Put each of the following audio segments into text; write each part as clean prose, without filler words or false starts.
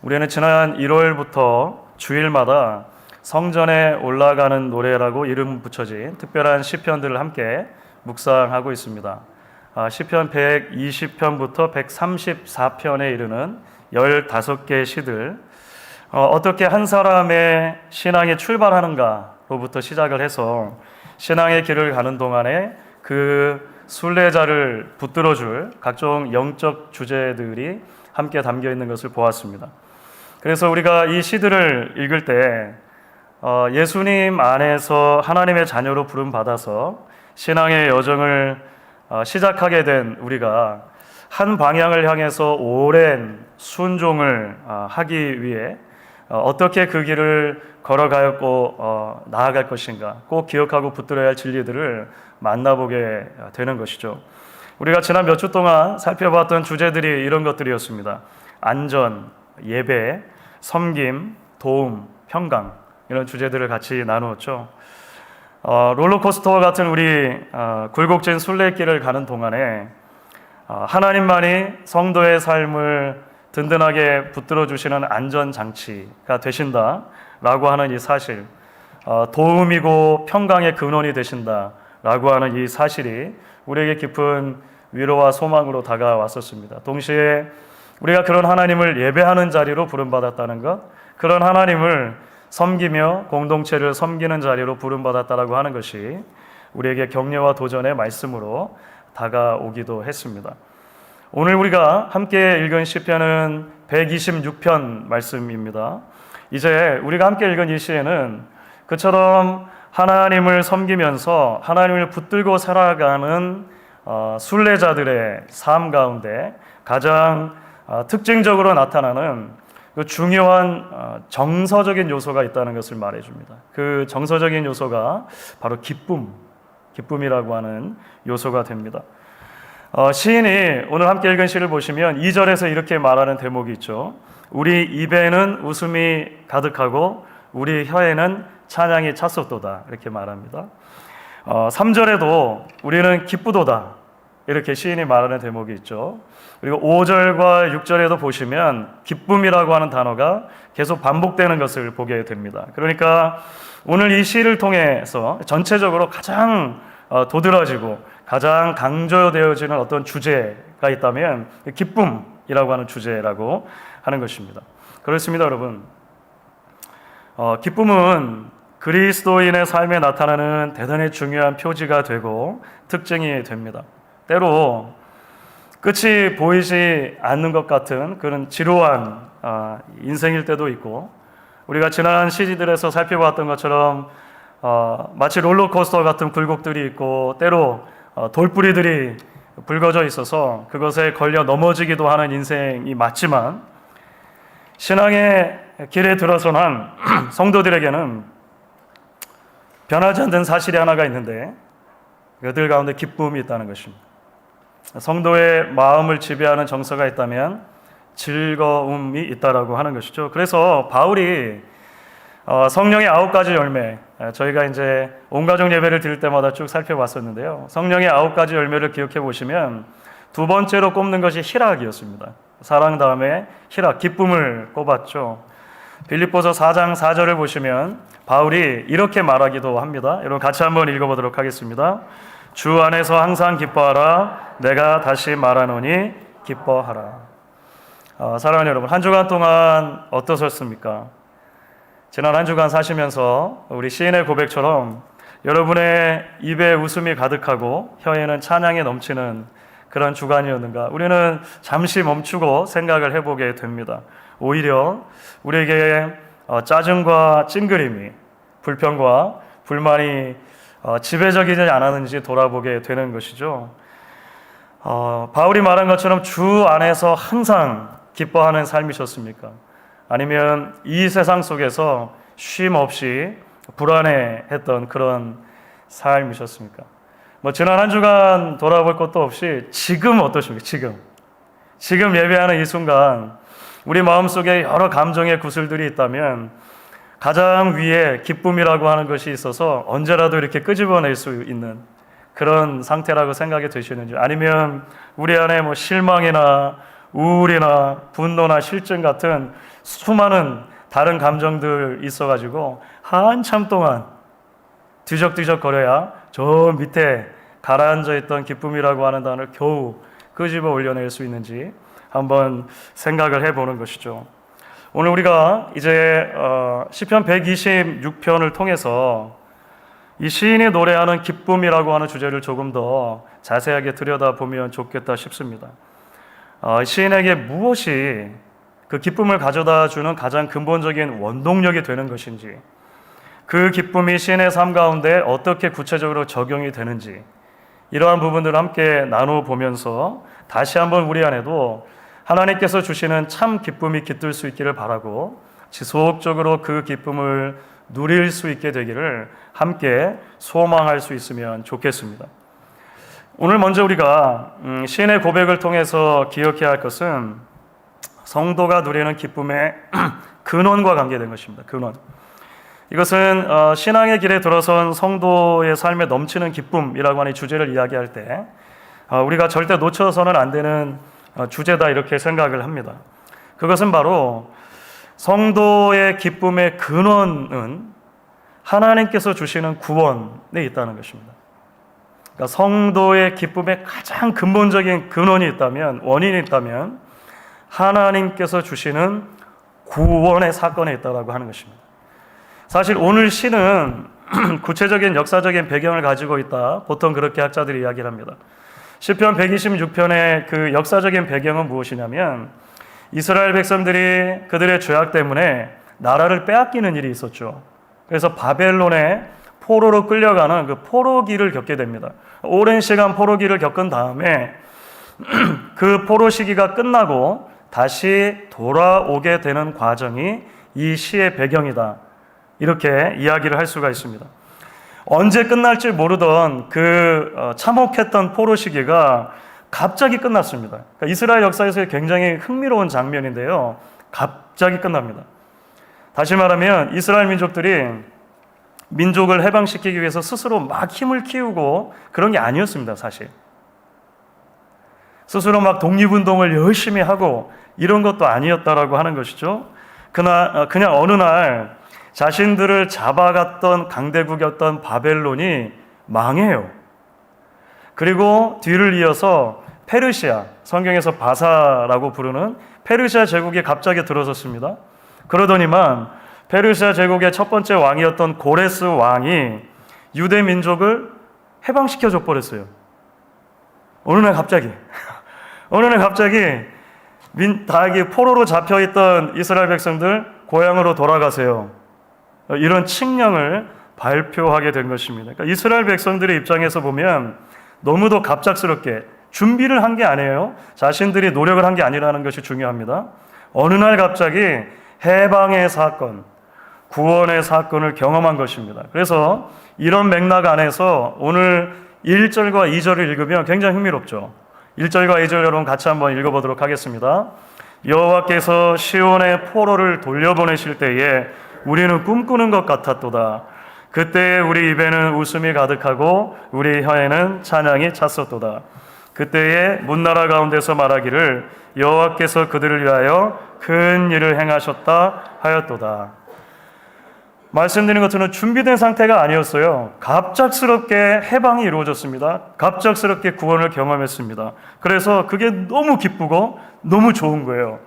우리는 지난 1월부터 주일마다 성전에 올라가는 노래라고 이름 붙여진 특별한 시편들을 함께 묵상하고 있습니다. 시편 120편부터 134편에 이르는 15개의 시들, 어떻게 한 사람의 신앙에 출발하는가로부터 시작을 해서 신앙의 길을 가는 동안에 그 순례자를 붙들어줄 각종 영적 주제들이 함께 담겨 있는 것을 보았습니다. 그래서 우리가 이 시들을 읽을 때 예수님 안에서 하나님의 자녀로 부름받아서 신앙의 여정을 시작하게 된 우리가 한 방향을 향해서 오랜 순종을 하기 위해 어떻게 그 길을 걸어가고 나아갈 것인가 꼭 기억하고 붙들어야 할 진리들을 만나보게 되는 것이죠. 우리가 지난 몇 주 동안 살펴봤던 주제들이 이런 것들이었습니다. 안전, 예배, 섬김, 도움, 평강, 이런 주제들을 같이 나누었죠. 롤러코스터와 같은 우리 굴곡진 순례길을 가는 동안에 하나님만이 성도의 삶을 든든하게 붙들어 주시는 안전장치가 되신다라고 하는 이 사실, 도움이고 평강의 근원이 되신다라고 하는 이 사실이 우리에게 깊은 위로와 소망으로 다가왔었습니다. 동시에 우리가 그런 하나님을 예배하는 자리로 부름받았다는 것, 그런 하나님을 섬기며 공동체를 섬기는 자리로 부름받았다라고 하는 것이 우리에게 격려와 도전의 말씀으로 다가오기도 했습니다. 오늘 우리가 함께 읽은 시편은 126편 말씀입니다. 이제 우리가 함께 읽은 이 시에는 그처럼 하나님을 섬기면서 하나님을 붙들고 살아가는 순례자들의 삶 가운데 가장 특징적으로 나타나는 그 중요한 정서적인 요소가 있다는 것을 말해줍니다. 그 정서적인 요소가 바로 기쁨이라고 하는 요소가 됩니다. 시인이 오늘 함께 읽은 시를 보시면 2절에서 이렇게 말하는 대목이 있죠. 우리 입에는 웃음이 가득하고 우리 혀에는 찬양이 찼었도다, 이렇게 말합니다. 3절에도 우리는 기쁘도다, 이렇게 시인이 말하는 대목이 있죠. 그리고 5절과 6절에도 보시면 기쁨이라고 하는 단어가 계속 반복되는 것을 보게 됩니다. 그러니까 오늘 이 시를 통해서 전체적으로 가장 도드라지고 가장 강조되어지는 어떤 주제가 있다면 기쁨이라고 하는 주제라고 하는 것입니다. 그렇습니다, 여러분. 기쁨은 그리스도인의 삶에 나타나는 대단히 중요한 표지가 되고 특징이 됩니다. 때로 끝이 보이지 않는 것 같은 그런 지루한 인생일 때도 있고, 우리가 지난 시리즈들에서 살펴봤던 것처럼 마치 롤러코스터 같은 굴곡들이 있고 때로 돌뿌리들이 붉어져 있어서 그것에 걸려 넘어지기도 하는 인생이 맞지만, 신앙의 길에 들어서는 성도들에게는 변하지 않는 사실이 하나가 있는데 그들 가운데 기쁨이 있다는 것입니다. 성도의 마음을 지배하는 정서가 있다면 즐거움이 있다라고 하는 것이죠. 그래서 바울이 성령의 9가지 열매, 저희가 이제 온가족 예배를 드릴 때마다 쭉 살펴봤었는데요. 성령의 9가지 열매를 기억해 보시면 두 번째로 꼽는 것이 희락이었습니다. 사랑 다음에 희락, 기쁨을 꼽았죠. 빌립보서 4장 4절을 보시면 바울이 이렇게 말하기도 합니다. 여러분 같이 한번 읽어보도록 하겠습니다. 주 안에서 항상 기뻐하라. 내가 다시 말하노니 기뻐하라. 사랑하는 여러분, 한 주간 동안 어떠셨습니까? 지난 한 주간 사시면서 우리 시인의 고백처럼 여러분의 입에 웃음이 가득하고 혀에는 찬양이 넘치는 그런 주간이었는가? 우리는 잠시 멈추고 생각을 해보게 됩니다. 오히려 우리에게 짜증과 찡그림이, 불평과 불만이 지배적이지 않았는지 돌아보게 되는 것이죠. 바울이 말한 것처럼 주 안에서 항상 기뻐하는 삶이셨습니까? 아니면 이 세상 속에서 쉼 없이 불안해했던 그런 삶이셨습니까? 지난 한 주간 돌아볼 것도 없이 지금 어떠십니까? 지금 예배하는 이 순간 우리 마음속에 여러 감정의 구슬들이 있다면 가장 위에 기쁨이라고 하는 것이 있어서 언제라도 이렇게 끄집어낼 수 있는 그런 상태라고 생각이 되시는지, 아니면 우리 안에 실망이나 우울이나 분노나 실증 같은 수많은 다른 감정들 있어가지고 한참 동안 뒤적뒤적거려야 저 밑에 가라앉아 있던 기쁨이라고 하는 단어를 겨우 끄집어 올려낼 수 있는지 한번 생각을 해보는 것이죠. 오늘 우리가 이제 시편 126편을 통해서 이 시인이 노래하는 기쁨이라고 하는 주제를 조금 더 자세하게 들여다보면 좋겠다 싶습니다. 시인에게 무엇이 그 기쁨을 가져다 주는 가장 근본적인 원동력이 되는 것인지, 그 기쁨이 시인의 삶 가운데 어떻게 구체적으로 적용이 되는지, 이러한 부분들을 함께 나눠보면서 다시 한번 우리 안에도 하나님께서 주시는 참 기쁨이 깃들 수 있기를 바라고 지속적으로 그 기쁨을 누릴 수 있게 되기를 함께 소망할 수 있으면 좋겠습니다. 오늘 먼저 우리가 시인의 고백을 통해서 기억해야 할 것은 성도가 누리는 기쁨의 근원과 관계된 것입니다. 근원. 이것은 신앙의 길에 들어선 성도의 삶에 넘치는 기쁨이라고 하는 주제를 이야기할 때 우리가 절대 놓쳐서는 안 되는 주제다 이렇게 생각을 합니다. 그것은 바로 성도의 기쁨의 근원은 하나님께서 주시는 구원에 있다는 것입니다. 그러니까 성도의 기쁨의 가장 근본적인 근원이 있다면, 원인이 있다면 하나님께서 주시는 구원의 사건에 있다고 하는 것입니다. 사실 오늘 시는 구체적인 역사적인 배경을 가지고 있다, 보통 그렇게 학자들이 이야기를 합니다. 시편 126편의 그 역사적인 배경은 무엇이냐면 이스라엘 백성들이 그들의 죄악 때문에 나라를 빼앗기는 일이 있었죠. 그래서 바벨론의 포로로 끌려가는 그 포로기를 겪게 됩니다. 오랜 시간 포로기를 겪은 다음에 그 포로 시기가 끝나고 다시 돌아오게 되는 과정이 이 시의 배경이다, 이렇게 이야기를 할 수가 있습니다. 언제 끝날지 모르던 그 참혹했던 포로 시기가 갑자기 끝났습니다. 그러니까 이스라엘 역사에서 굉장히 흥미로운 장면인데요, 갑자기 끝납니다. 다시 말하면 이스라엘 민족들이 민족을 해방시키기 위해서 스스로 막 힘을 키우고 그런 게 아니었습니다. 사실 스스로 막 독립운동을 열심히 하고 이런 것도 아니었다라고 하는 것이죠. 그냥 어느 날 자신들을 잡아갔던 강대국이었던 바벨론이 망해요. 그리고 뒤를 이어서 페르시아, 성경에서 바사라고 부르는 페르시아 제국이 갑자기 들어섰습니다. 그러더니만 페르시아 제국의 첫 번째 왕이었던 고레스 왕이 유대 민족을 해방시켜 줘 버렸어요. 어느 날 갑자기 다 포로로 잡혀있던 이스라엘 백성들 고향으로 돌아가세요, 이런 칙령을 발표하게 된 것입니다. 그러니까 이스라엘 백성들의 입장에서 보면 너무도 갑작스럽게 준비를 한 게 아니에요. 자신들이 노력을 한 게 아니라는 것이 중요합니다. 어느 날 갑자기 해방의 사건, 구원의 사건을 경험한 것입니다. 그래서 이런 맥락 안에서 오늘 1절과 2절을 읽으면 굉장히 흥미롭죠. 1절과 2절 여러분 같이 한번 읽어보도록 하겠습니다. 여호와께서 시온의 포로를 돌려보내실 때에 우리는 꿈꾸는 것 같았도다. 그때에 우리 입에는 웃음이 가득하고 우리 혀에는 찬양이 찼었도다. 그때에 문나라 가운데서 말하기를 여호와께서 그들을 위하여 큰 일을 행하셨다 하였도다. 말씀드린 것처럼 준비된 상태가 아니었어요. 갑작스럽게 해방이 이루어졌습니다. 갑작스럽게 구원을 경험했습니다. 그래서 그게 너무 기쁘고 너무 좋은 거예요.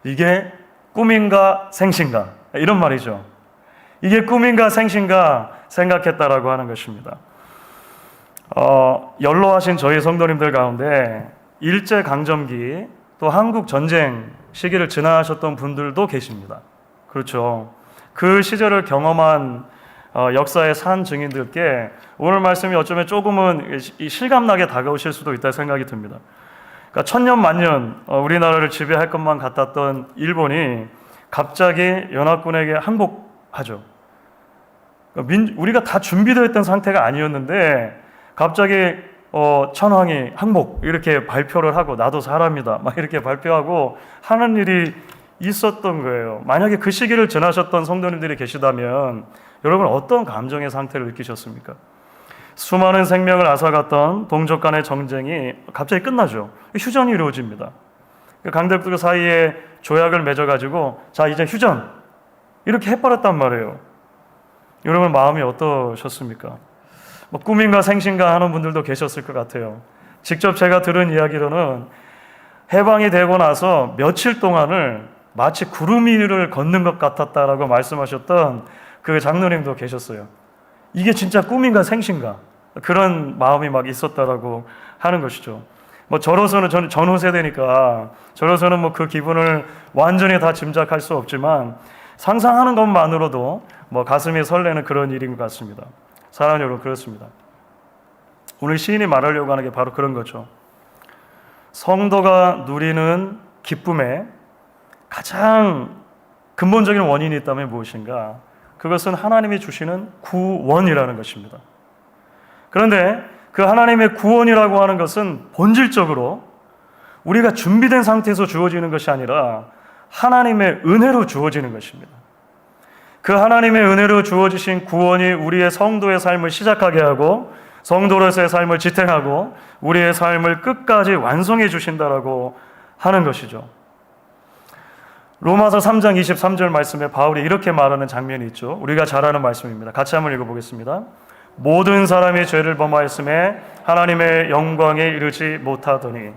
이게 꿈인가 생신가, 이런 말이죠. 이게 꿈인가 생신가 생각했다라고 하는 것입니다. 연로하신 저희 성도님들 가운데 일제강점기 또 한국 전쟁 시기를 지나셨던 분들도 계십니다. 그렇죠. 그 시절을 경험한 역사의 산 증인들께 오늘 말씀이 어쩌면 조금은 실감나게 다가오실 수도 있다 생각이 듭니다. 그러니까 천년 만년 우리나라를 지배할 것만 같았던 일본이 갑자기 연합군에게 항복하죠. 그러니까 우리가 다 준비되어 있던 상태가 아니었는데 갑자기 천황이 항복 이렇게 발표를 하고 나도 사람이다 막 이렇게 발표하고 하는 일이 있었던 거예요. 만약에 그 시기를 지나셨던 성도님들이 계시다면 여러분 어떤 감정의 상태를 느끼셨습니까? 수많은 생명을 앗아갔던 동족 간의 정쟁이 갑자기 끝나죠. 휴전이 이루어집니다. 그 강대국들 사이에 조약을 맺어가지고 자 이제 휴전 이렇게 해버렸단 말이에요. 여러분 마음이 어떠셨습니까? 뭐 꿈인가 생신가 하는 분들도 계셨을 것 같아요. 직접 제가 들은 이야기로는 해방이 되고 나서 며칠 동안을 마치 구름 위를 걷는 것 같았다라고 말씀하셨던 그 장로님도 계셨어요. 이게 진짜 꿈인가 생신가 그런 마음이 막 있었다라고 하는 것이죠. 뭐 저로서는 저는 전후 세대니까 저로서는 뭐 그 기분을 완전히 다 짐작할 수 없지만 상상하는 것만으로도 뭐 가슴이 설레는 그런 일인 것 같습니다. 사랑하는 여러분, 그렇습니다. 오늘 시인이 말하려고 하는 게 바로 그런 거죠. 성도가 누리는 기쁨의 가장 근본적인 원인이 있다면 무엇인가? 그것은 하나님이 주시는 구원이라는 것입니다. 그런데 그 하나님의 구원이라고 하는 것은 본질적으로 우리가 준비된 상태에서 주어지는 것이 아니라 하나님의 은혜로 주어지는 것입니다. 그 하나님의 은혜로 주어지신 구원이 우리의 성도의 삶을 시작하게 하고 성도로서의 삶을 지탱하고 우리의 삶을 끝까지 완성해 주신다라고 하는 것이죠. 로마서 3장 23절 말씀에 바울이 이렇게 말하는 장면이 있죠. 우리가 잘 아는 말씀입니다. 같이 한번 읽어보겠습니다. 모든 사람이 죄를 범하였음에 하나님의 영광에 이르지 못하더니.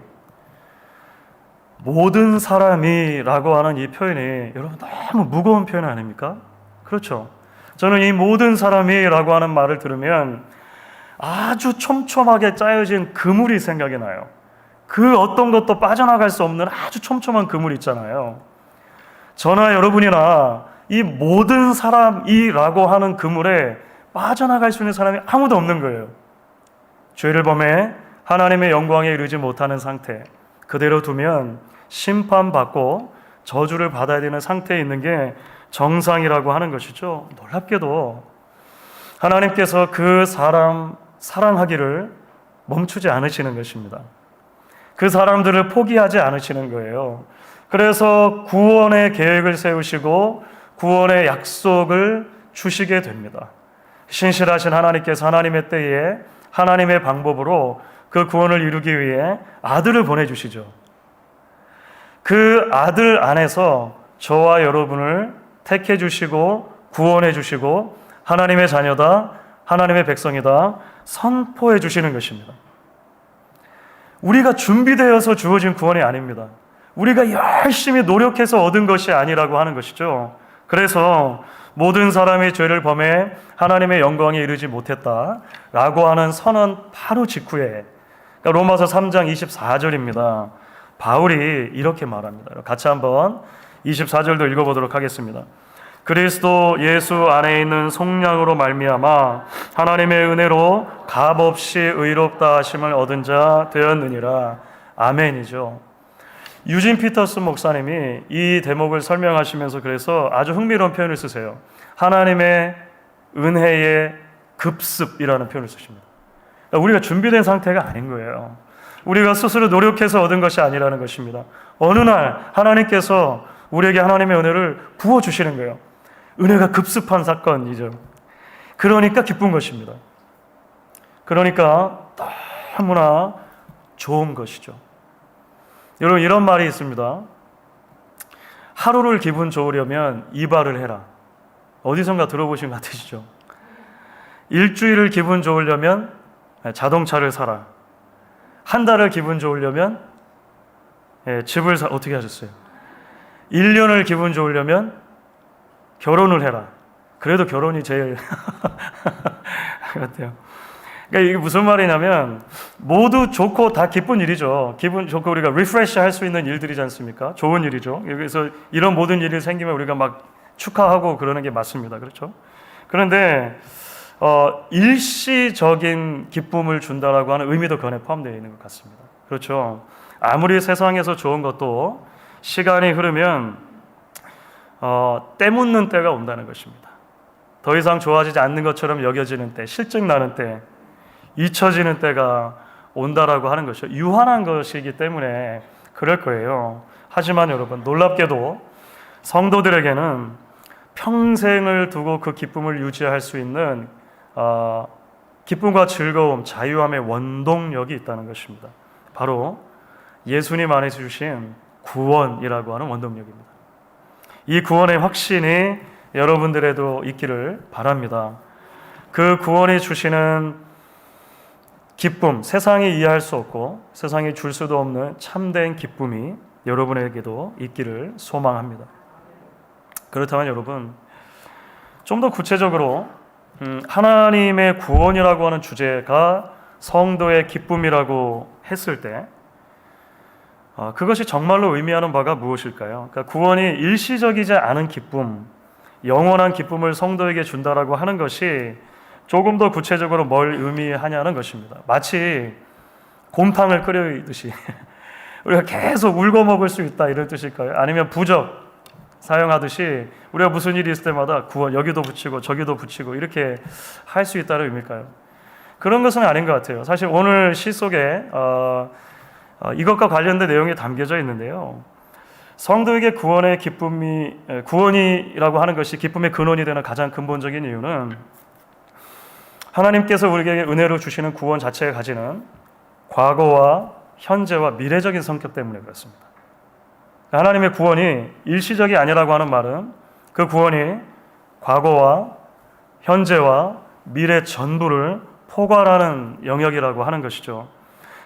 모든 사람이라고 하는 이 표현이 여러분 너무 무거운 표현 아닙니까? 그렇죠. 저는 이 모든 사람이라고 하는 말을 들으면 아주 촘촘하게 짜여진 그물이 생각이 나요. 그 어떤 것도 빠져나갈 수 없는 아주 촘촘한 그물 있잖아요. 저나 여러분이나 이 모든 사람이라고 하는 그물에 빠져나갈 수 있는 사람이 아무도 없는 거예요. 죄를 범해 하나님의 영광에 이르지 못하는 상태, 그대로 두면 심판받고 저주를 받아야 되는 상태에 있는 게 정상이라고 하는 것이죠. 놀랍게도 하나님께서 그 사람 사랑하기를 멈추지 않으시는 것입니다. 그 사람들을 포기하지 않으시는 거예요. 그래서 구원의 계획을 세우시고 구원의 약속을 주시게 됩니다. 신실하신 하나님께서 하나님의 때에 하나님의 방법으로 그 구원을 이루기 위해 아들을 보내주시죠. 그 아들 안에서 저와 여러분을 택해 주시고 구원해 주시고 하나님의 자녀다, 하나님의 백성이다 선포해 주시는 것입니다. 우리가 준비되어서 주어진 구원이 아닙니다. 우리가 열심히 노력해서 얻은 것이 아니라고 하는 것이죠. 그래서 모든 사람이 죄를 범해 하나님의 영광에 이르지 못했다라고 하는 선언 바로 직후에 로마서 3장 24절입니다. 바울이 이렇게 말합니다. 같이 한번 24절도 읽어보도록 하겠습니다. 그리스도 예수 안에 있는 속량으로 말미암아 하나님의 은혜로 값없이 의롭다 하심을 얻은 자 되었느니라. 아멘이죠. 유진 피터스 목사님이 이 대목을 설명하시면서 그래서 아주 흥미로운 표현을 쓰세요. 하나님의 은혜의 급습이라는 표현을 쓰십니다. 우리가 준비된 상태가 아닌 거예요. 우리가 스스로 노력해서 얻은 것이 아니라는 것입니다. 어느 날 하나님께서 우리에게 하나님의 은혜를 부어주시는 거예요. 은혜가 급습한 사건이죠. 그러니까 기쁜 것입니다. 그러니까 너무나 좋은 것이죠. 여러분, 이런 말이 있습니다. 하루를 기분 좋으려면 이발을 해라. 어디선가 들어보신 것 같으시죠? 일주일을 기분 좋으려면 자동차를 사라. 한 달을 기분 좋으려면 집을 어떻게 하셨어요? 1년을 기분 좋으려면 결혼을 해라. 그래도 결혼이 제일 같아요. 그러니까 이게 무슨 말이냐면 모두 좋고 다 기쁜 일이죠. 기분 좋고 우리가 리프레시 할 수 있는 일들이지 않습니까? 좋은 일이죠. 그래서 이런 모든 일이 생기면 우리가 막 축하하고 그러는 게 맞습니다. 그렇죠? 그런데 일시적인 기쁨을 준다라고 하는 의미도 그 안에 포함되어 있는 것 같습니다. 그렇죠? 아무리 세상에서 좋은 것도 시간이 흐르면 때묻는 때가 온다는 것입니다. 더 이상 좋아지지 않는 것처럼 여겨지는 때, 실증나는 때, 잊혀지는 때가 온다라고 하는 것이죠. 유한한 것이기 때문에 그럴 거예요. 하지만 여러분, 놀랍게도 성도들에게는 평생을 두고 그 기쁨을 유지할 수 있는 기쁨과 즐거움, 자유함의 원동력이 있다는 것입니다. 바로 예수님 안에서 주신 구원이라고 하는 원동력입니다. 이 구원의 확신이 여러분들에도 있기를 바랍니다. 그 구원이 주시는 기쁨, 세상이 이해할 수 없고 세상이 줄 수도 없는 참된 기쁨이 여러분에게도 있기를 소망합니다. 그렇다면 여러분, 좀 더 구체적으로 하나님의 구원이라고 하는 주제가 성도의 기쁨이라고 했을 때 그것이 정말로 의미하는 바가 무엇일까요? 그러니까 구원이 일시적이지 않은 기쁨, 영원한 기쁨을 성도에게 준다라고 하는 것이 조금 더 구체적으로 뭘 의미하냐는 것입니다. 마치 곰탕을 끓이듯이 우리가 계속 울고 먹을 수 있다 이런 뜻일까요? 아니면 부적 사용하듯이 우리가 무슨 일이 있을 때마다 구원 여기도 붙이고 저기도 붙이고 이렇게 할 수 있다는 의미일까요? 그런 것은 아닌 것 같아요. 사실 오늘 시 속에 이것과 관련된 내용이 담겨져 있는데요. 성도에게 구원의 기쁨이 구원이라고 하는 것이 기쁨의 근원이 되는 가장 근본적인 이유는 하나님께서 우리에게 은혜로 주시는 구원 자체가 가지는 과거와 현재와 미래적인 성격 때문에 그렇습니다. 하나님의 구원이 일시적이 아니라고 하는 말은 그 구원이 과거와 현재와 미래 전부를 포괄하는 영역이라고 하는 것이죠.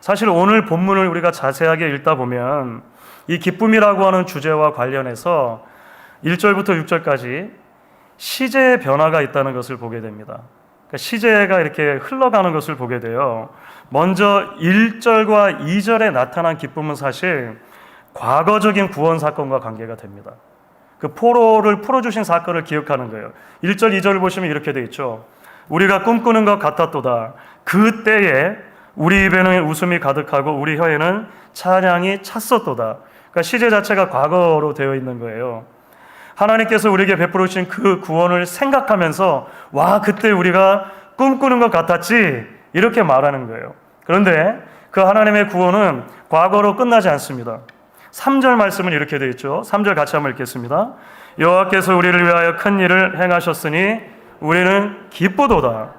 사실 오늘 본문을 우리가 자세하게 읽다 보면 이 기쁨이라고 하는 주제와 관련해서 1절부터 6절까지 시제의 변화가 있다는 것을 보게 됩니다. 그러니까 시제가 이렇게 흘러가는 것을 보게 돼요. 먼저 1절과 2절에 나타난 기쁨은 사실 과거적인 구원 사건과 관계가 됩니다. 그 포로를 풀어주신 사건을 기억하는 거예요. 1절, 2절을 보시면 이렇게 돼 있죠. 우리가 꿈꾸는 것 같았도다. 그때에 우리 입에는 웃음이 가득하고 우리 혀에는 찬양이 찼었도다. 그러니까 시제 자체가 과거로 되어 있는 거예요. 하나님께서 우리에게 베풀어 주신 그 구원을 생각하면서 와, 그때 우리가 꿈꾸는 것 같았지, 이렇게 말하는 거예요. 그런데 그 하나님의 구원은 과거로 끝나지 않습니다. 3절 말씀은 이렇게 되어 있죠. 3절 같이 한번 읽겠습니다. 여호와께서 우리를 위하여 큰 일을 행하셨으니 우리는 기쁘도다.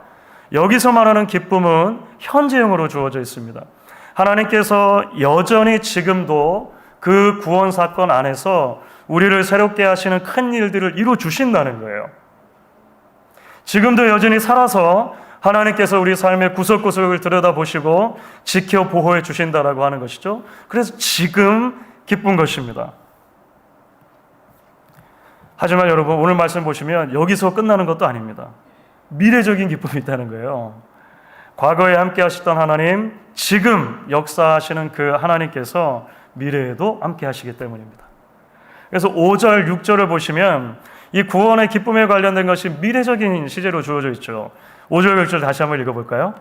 여기서 말하는 기쁨은 현재형으로 주어져 있습니다. 하나님께서 여전히 지금도 그 구원 사건 안에서 우리를 새롭게 하시는 큰 일들을 이루어 주신다는 거예요. 지금도 여전히 살아서 하나님께서 우리 삶의 구석구석을 들여다보시고 지켜 보호해 주신다라고 하는 것이죠. 그래서 지금 기쁜 것입니다. 하지만 여러분, 오늘 말씀 보시면 여기서 끝나는 것도 아닙니다. 미래적인 기쁨이 있다는 거예요. 과거에 함께 하셨던 하나님, 지금 역사하시는 그 하나님께서 미래에도 함께 하시기 때문입니다. 그래서 5절, 6절을 보시면 이 구원의 기쁨에 관련된 것이 미래적인 시제로 주어져 있죠. 5절, 6절 다시 한번 읽어볼까요?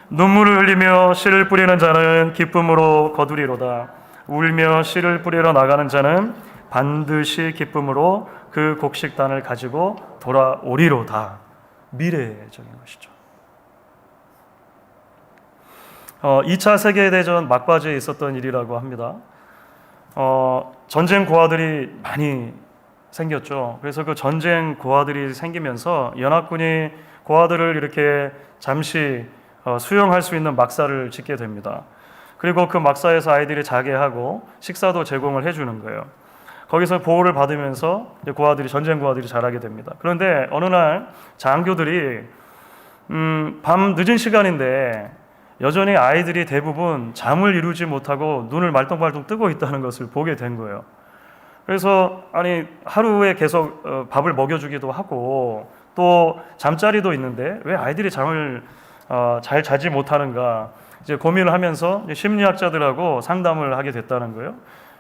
눈물을 흘리며 씨를 뿌리는 자는 기쁨으로 거두리로다. 울며 씨를 뿌리러 나가는 자는 반드시 기쁨으로 그 곡식단을 가지고 돌아오리로다. 미래적인 것이죠. 2차 세계대전 막바지에 있었던 일이라고 합니다. 전쟁 고아들이 많이 생겼죠. 그래서 그 전쟁 고아들이 생기면서 연합군이 고아들을 이렇게 잠시 수용할 수 있는 막사를 짓게 됩니다. 그리고 그 막사에서 아이들이 자게 하고 식사도 제공을 해주는 거예요. 거기서 보호를 받으면서 고아들이, 전쟁 고아들이 자라게 됩니다. 그런데 어느 날 장교들이 밤 늦은 시간인데 여전히 아이들이 대부분 잠을 이루지 못하고 눈을 말똥말똥 뜨고 있다는 것을 보게 된 거예요. 그래서 아니, 하루에 계속 밥을 먹여주기도 하고 또 잠자리도 있는데 왜 아이들이 잠을 잘 자지 못하는가, 이제 고민을 하면서 심리학자들하고 상담을 하게 됐다는 거예요.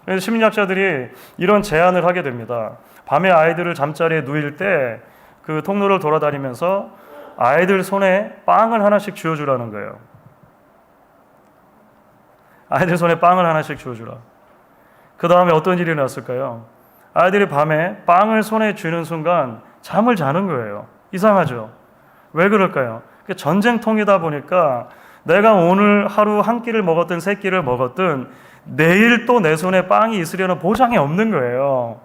그래서 심리학자들이 이런 제안을 하게 됩니다. 밤에 아이들을 잠자리에 누일 때 그 통로를 돌아다니면서 아이들 손에 빵을 하나씩 쥐어주라는 거예요. 아이들 손에 빵을 하나씩 쥐어주라. 그 다음에 어떤 일이 났을까요? 아이들이 밤에 빵을 손에 쥐는 순간 잠을 자는 거예요. 이상하죠? 왜 그럴까요? 전쟁통이다 보니까 내가 오늘 하루 한 끼를 먹었든 세 끼를 먹었든 내일 또 내 손에 빵이 있으려는 보장이 없는 거예요.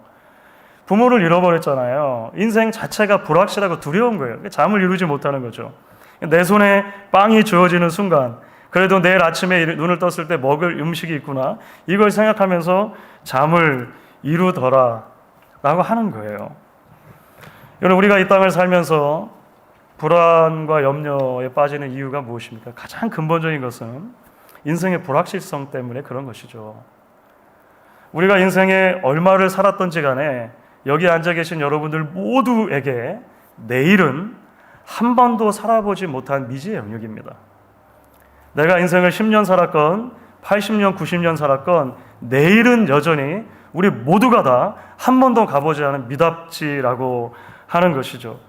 부모를 잃어버렸잖아요. 인생 자체가 불확실하고 두려운 거예요. 잠을 이루지 못하는 거죠. 내 손에 빵이 주어지는 순간 그래도 내일 아침에 눈을 떴을 때 먹을 음식이 있구나, 이걸 생각하면서 잠을 이루더라 라고 하는 거예요. 여러분, 우리가 이 땅을 살면서 불안과 염려에 빠지는 이유가 무엇입니까? 가장 근본적인 것은 인생의 불확실성 때문에 그런 것이죠. 우리가 인생에 얼마를 살았던지 간에 여기 앉아 계신 여러분들 모두에게 내일은 한 번도 살아보지 못한 미지의 영역입니다. 내가 인생을 10년 살았건 80년, 90년 살았건 내일은 여전히 우리 모두가 다 한 번도 가보지 않은 미답지라고 하는 것이죠.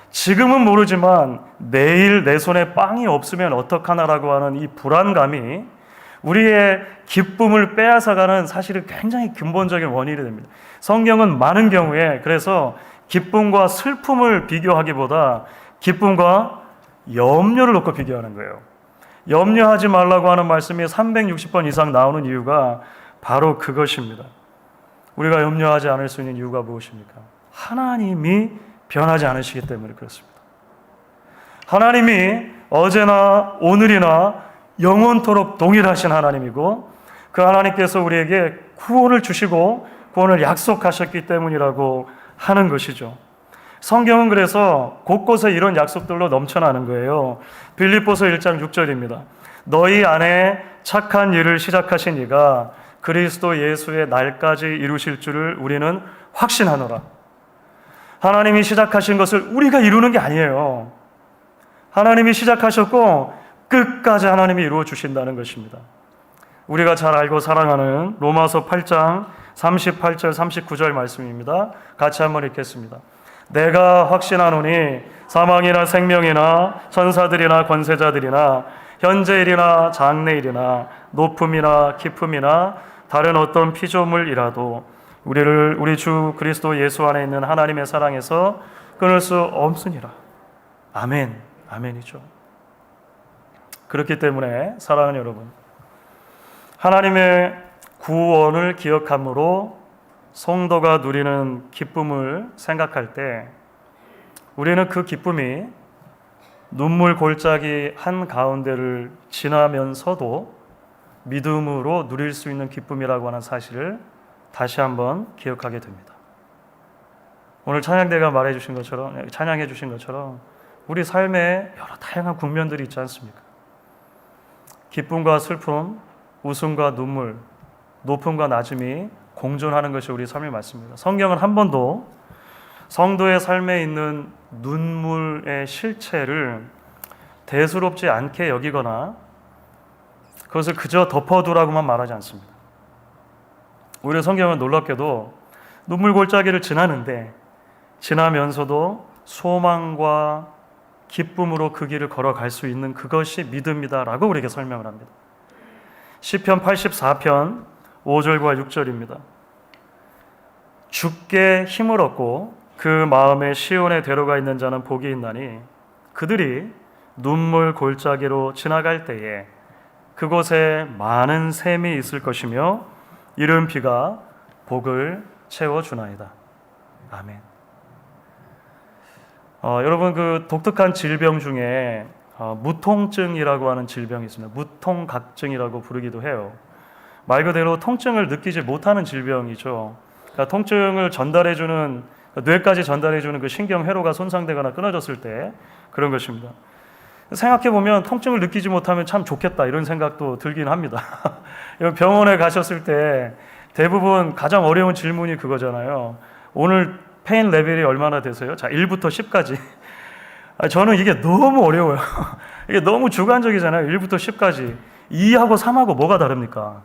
지금은 모르지만 내일 내 손에 빵이 없으면 어떡하나라고 하는 이 불안감이 우리의 기쁨을 빼앗아가는 사실은 굉장히 근본적인 원인이 됩니다. 성경은 많은 경우에 그래서 기쁨과 슬픔을 비교하기보다 기쁨과 염려를 놓고 비교하는 거예요. 염려하지 말라고 하는 말씀이 360번 이상 나오는 이유가 바로 그것입니다. 우리가 염려하지 않을 수 있는 이유가 무엇입니까? 하나님이 변하지 않으시기 때문에 그렇습니다. 하나님이 어제나 오늘이나 영원토록 동일하신 하나님이고 그 하나님께서 우리에게 구원을 주시고 구원을 약속하셨기 때문이라고 하는 것이죠. 성경은 그래서 곳곳에 이런 약속들로 넘쳐나는 거예요. 빌립보서 1장 6절입니다. 너희 안에 착한 일을 시작하신 이가 그리스도 예수의 날까지 이루실 줄을 우리는 확신하노라. 하나님이 시작하신 것을 우리가 이루는 게 아니에요. 하나님이 시작하셨고 끝까지 하나님이 이루어 주신다는 것입니다. 우리가 잘 알고 사랑하는 로마서 8장 38절 39절 말씀입니다. 같이 한번 읽겠습니다. 내가 확신하노니 사망이나 생명이나 천사들이나 권세자들이나 현재일이나 장래일이나 높음이나 깊음이나 다른 어떤 피조물이라도 우리를 우리 주 그리스도 예수 안에 있는 하나님의 사랑에서 끊을 수 없으니라. 아멘. 아멘이죠. 그렇기 때문에 사랑하는 여러분, 하나님의 구원을 기억함으로 성도가 누리는 기쁨을 생각할 때 우리는 그 기쁨이 눈물 골짜기 한가운데를 지나면서도 믿음으로 누릴 수 있는 기쁨이라고 하는 사실을 다시 한번 기억하게 됩니다. 오늘 찬양대가 말해 주신 것처럼, 찬양해 주신 것처럼 우리 삶에 여러 다양한 국면들이 있지 않습니까? 기쁨과 슬픔, 웃음과 눈물, 높음과 낮음이 공존하는 것이 우리 삶이 맞습니다. 성경은 한 번도 성도의 삶에 있는 눈물의 실체를 대수롭지 않게 여기거나 그것을 그저 덮어두라고만 말하지 않습니다. 오히려 성경은 놀랍게도 눈물 골짜기를 지나면서도 소망과 기쁨으로 그 길을 걸어갈 수 있는 그것이 믿음이다라고 우리에게 설명을 합니다. 시편 84편 5절과 6절입니다. 주께 힘을 얻고 그 마음에 시온에 데려가 있는 자는 복이 있나니 그들이 눈물 골짜기로 지나갈 때에 그곳에 많은 샘이 있을 것이며 이른 비가 복을 채워주나이다. 아멘. 여러분, 그 독특한 질병 중에 무통증이라고 하는 질병이 있습니다. 무통각증이라고 부르기도 해요. 말 그대로 통증을 느끼지 못하는 질병이죠. 그러니까 통증을 전달해주는, 뇌까지 전달해주는 그 신경회로가 손상되거나 끊어졌을 때 그런 것입니다. 생각해보면 통증을 느끼지 못하면 참 좋겠다 이런 생각도 들긴 합니다. 병원에 가셨을 때 대부분 가장 어려운 질문이 그거잖아요. 오늘 페인 레벨이 얼마나 되세요? 자, 1부터 10까지. 저는 이게 너무 어려워요. 이게 너무 주관적이잖아요. 1부터 10까지. 2하고 3하고 뭐가 다릅니까?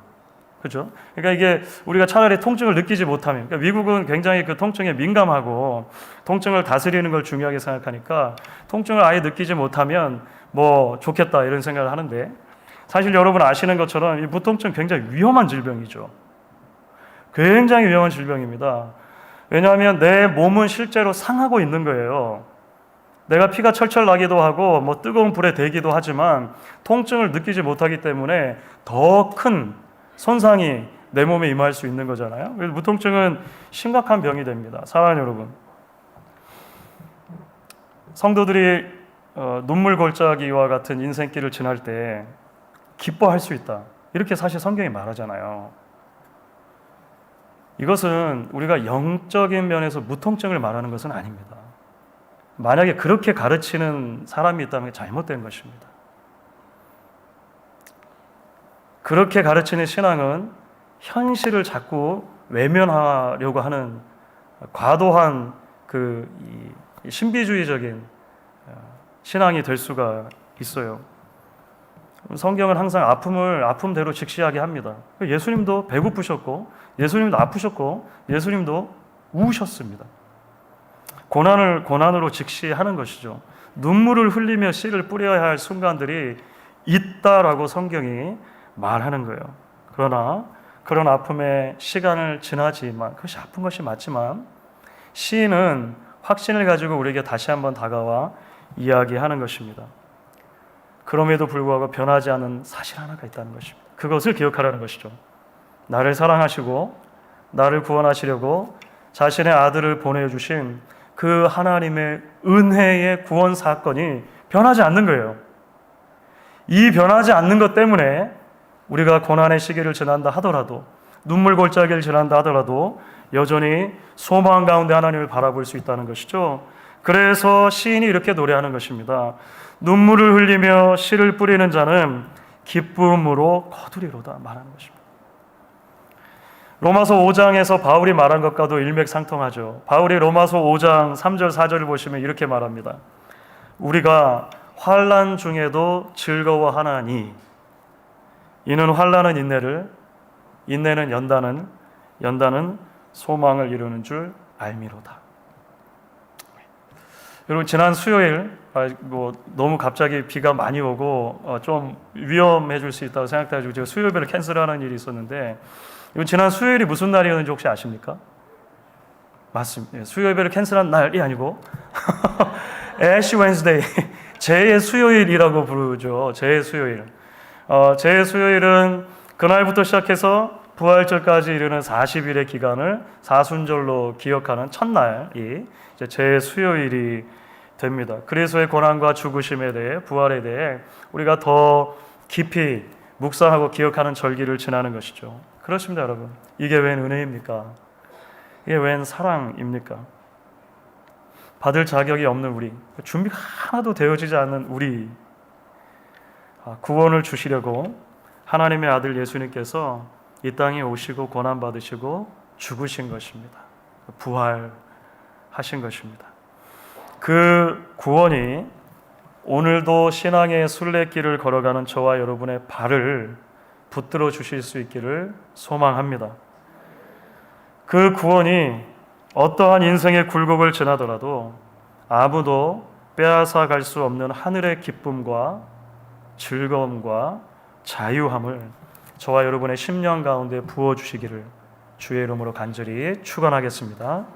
그렇죠? 그러니까 이게 우리가 차라리 통증을 느끼지 못하면, 그러니까 미국은 굉장히 그 통증에 민감하고 통증을 다스리는 걸 중요하게 생각하니까 통증을 아예 느끼지 못하면 뭐 좋겠다 이런 생각을 하는데, 사실 여러분 아시는 것처럼 이 무통증 굉장히 위험한 질병이죠. 굉장히 위험한 질병입니다. 왜냐하면 내 몸은 실제로 상하고 있는 거예요. 내가 피가 철철 나기도 하고 뭐 뜨거운 불에 대기도 하지만 통증을 느끼지 못하기 때문에 더 큰 손상이 내 몸에 임할 수 있는 거잖아요. 그래서 무통증은 심각한 병이 됩니다. 사랑하는 여러분, 성도들이 눈물 골짜기와 같은 인생길을 지날 때 기뻐할 수 있다. 이렇게 사실 성경이 말하잖아요. 이것은 우리가 영적인 면에서 무통증을 말하는 것은 아닙니다. 만약에 그렇게 가르치는 사람이 있다면 잘못된 것입니다. 그렇게 가르치는 신앙은 현실을 자꾸 외면하려고 하는 과도한 신비주의적인 신앙이 될 수가 있어요. 성경은 항상 아픔을 아픔대로 직시하게 합니다. 예수님도 배고프셨고, 예수님도 아프셨고, 예수님도 우셨습니다. 고난을 고난으로 직시하는 것이죠. 눈물을 흘리며 씨를 뿌려야 할 순간들이 있다라고 성경이 말하는 거예요. 그러나 그런 아픔의 시간을 지나지만, 그것이 아픈 것이 맞지만, 시인은 확신을 가지고 우리에게 다시 한번 다가와 이야기하는 것입니다. 그럼에도 불구하고 변하지 않는 사실 하나가 있다는 것입니다. 그것을 기억하라는 것이죠. 나를 사랑하시고 나를 구원하시려고 자신의 아들을 보내주신 그 하나님의 은혜의 구원 사건이 변하지 않는 거예요. 이 변하지 않는 것 때문에 우리가 고난의 시기를 지난다 하더라도, 눈물 골짜기를 지난다 하더라도 여전히 소망 가운데 하나님을 바라볼 수 있다는 것이죠. 그래서 시인이 이렇게 노래하는 것입니다. 눈물을 흘리며 씨를 뿌리는 자는 기쁨으로 거두리로다 말하는 것입니다. 로마서 5장에서 바울이 말한 것과도 일맥상통하죠. 바울이 로마서 5장 3절 4절을 보시면 이렇게 말합니다. 우리가 환난 중에도 즐거워하나니 이는 환난은 인내를, 인내는 연단은, 연단은 소망을 이루는 줄 알미로다. 여러분, 지난 수요일 너무 갑자기 비가 많이 오고 좀 위험해질 수 있다고 생각해가지고 제가 수요 예배를 캔슬하는 일이 있었는데, 지난 수요일이 무슨 날이었는지 혹시 아십니까? 맞습니다. 수요 예배를 캔슬한 날이 아니고 애쉬 웬스데이, 재의 수요일이라고 부르죠. 재의 수요일. 재의 수요일은 그날부터 시작해서 부활절까지 이르는 40일의 기간을 사순절로 기억하는 첫날이 이제 재의 수요일이 됩니다. 그리스도의 고난과 죽으심에 대해, 부활에 대해 우리가 더 깊이 묵상하고 기억하는 절기를 지나는 것이죠. 그렇습니다, 여러분. 이게 웬 은혜입니까? 이게 웬 사랑입니까? 받을 자격이 없는 우리, 준비가 하나도 되어지지 않는 우리, 구원을 주시려고 하나님의 아들 예수님께서 이 땅에 오시고 고난받으시고 죽으신 것입니다. 부활하신 것입니다. 그 구원이 오늘도 신앙의 순례길을 걸어가는 저와 여러분의 발을 붙들어 주실 수 있기를 소망합니다. 그 구원이 어떠한 인생의 굴곡을 지나더라도 아무도 빼앗아 갈 수 없는 하늘의 기쁨과 즐거움과 자유함을 저와 여러분의 심령 가운데 부어주시기를 주의 이름으로 간절히 축원하겠습니다.